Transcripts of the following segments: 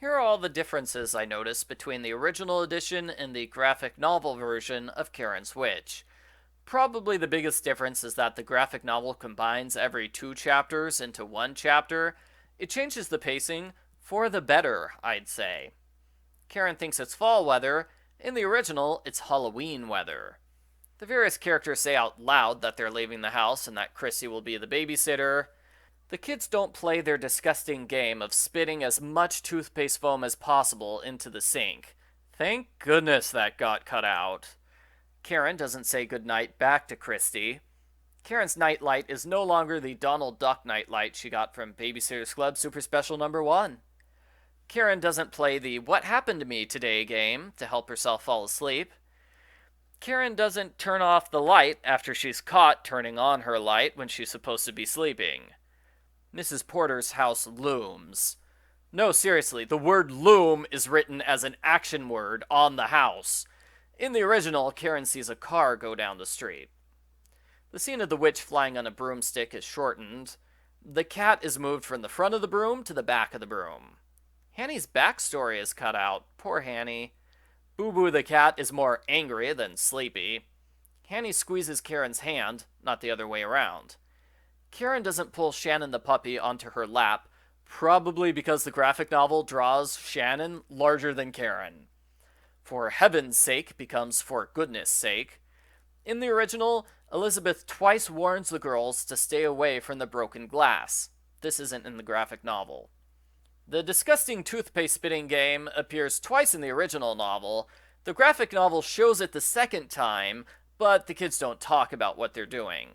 Here are all the differences I noticed between the original edition and the graphic novel version of Karen's Witch. Probably the biggest difference is that the graphic novel combines every two chapters into one chapter. It changes the pacing for the better, I'd say. Karen thinks it's fall weather. In the original, it's Halloween weather. The various characters say out loud that they're leaving the house and that Chrissy will be the babysitter. The kids don't play their disgusting game of spitting as much toothpaste foam as possible into the sink. Thank goodness that got cut out. Karen doesn't say goodnight back to Christy. Karen's nightlight is no longer the Donald Duck nightlight she got from Babysitter's Club Super Special Number 1. Karen doesn't play the What Happened to Me Today game to help herself fall asleep. Karen doesn't turn off the light after she's caught turning on her light when she's supposed to be sleeping. Mrs. Porter's house looms. No, seriously, the word loom is written as an action word on the house. In the original, Karen sees a car go down the street. The scene of the witch flying on a broomstick is shortened. The cat is moved from the front of the broom to the back of the broom. Hanny's backstory is cut out. Poor Hanny. Boo Boo the cat is more angry than sleepy. Hanny squeezes Karen's hand, not the other way around. Karen doesn't pull Shannon the puppy onto her lap, probably because the graphic novel draws Shannon larger than Karen. For heaven's sake becomes for goodness sake. In the original, Elizabeth twice warns the girls to stay away from the broken glass. This isn't in the graphic novel. The disgusting toothpaste spitting game appears twice in the original novel. The graphic novel shows it the second time, but the kids don't talk about what they're doing.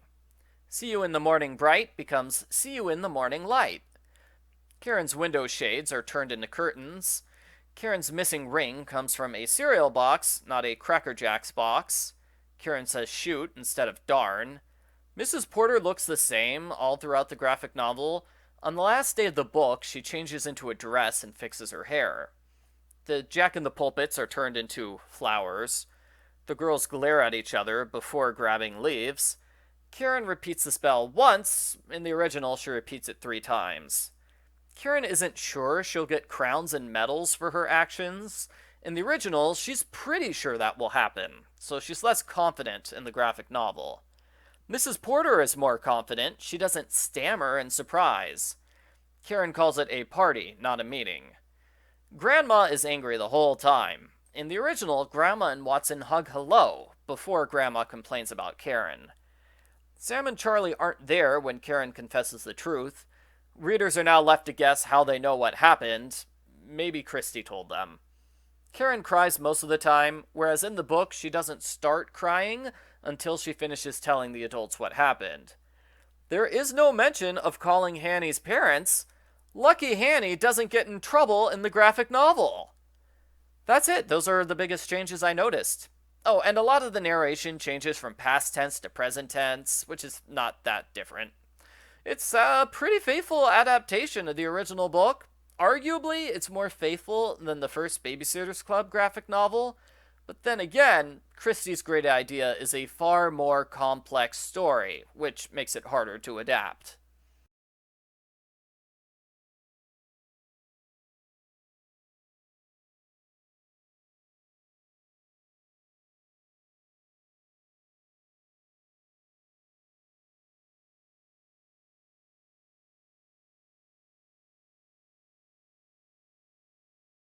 See you in the morning bright becomes see you in the morning light. Karen's window shades are turned into curtains. Karen's missing ring comes from a cereal box, not a Cracker Jacks box. Karen says shoot instead of darn. Mrs. Porter looks the same all throughout the graphic novel. On the last day of the book, she changes into a dress and fixes her hair. The jack-in-the-pulpits are turned into flowers. The girls glare at each other before grabbing leaves. Karen repeats the spell once. In the original, she repeats it 3 times. Karen isn't sure she'll get crowns and medals for her actions. In the original, she's pretty sure that will happen, so she's less confident in the graphic novel. Mrs. Porter is more confident. She doesn't stammer in surprise. Karen calls it a party, not a meeting. Grandma is angry the whole time. In the original, Grandma and Watson hug hello before Grandma complains about Karen. Sam and Charlie aren't there when Karen confesses the truth. Readers are now left to guess how they know what happened. Maybe Christy told them. Karen cries most of the time, whereas in the book she doesn't start crying until she finishes telling the adults what happened. There is no mention of calling Hanny's parents. Lucky Hanny doesn't get in trouble in the graphic novel. That's it. Those are the biggest changes I noticed. Oh, and a lot of the narration changes from past tense to present tense, which is not that different. It's a pretty faithful adaptation of the original book. Arguably, it's more faithful than the first Babysitter's Club graphic novel, but then again, Christie's great idea is a far more complex story, which makes it harder to adapt.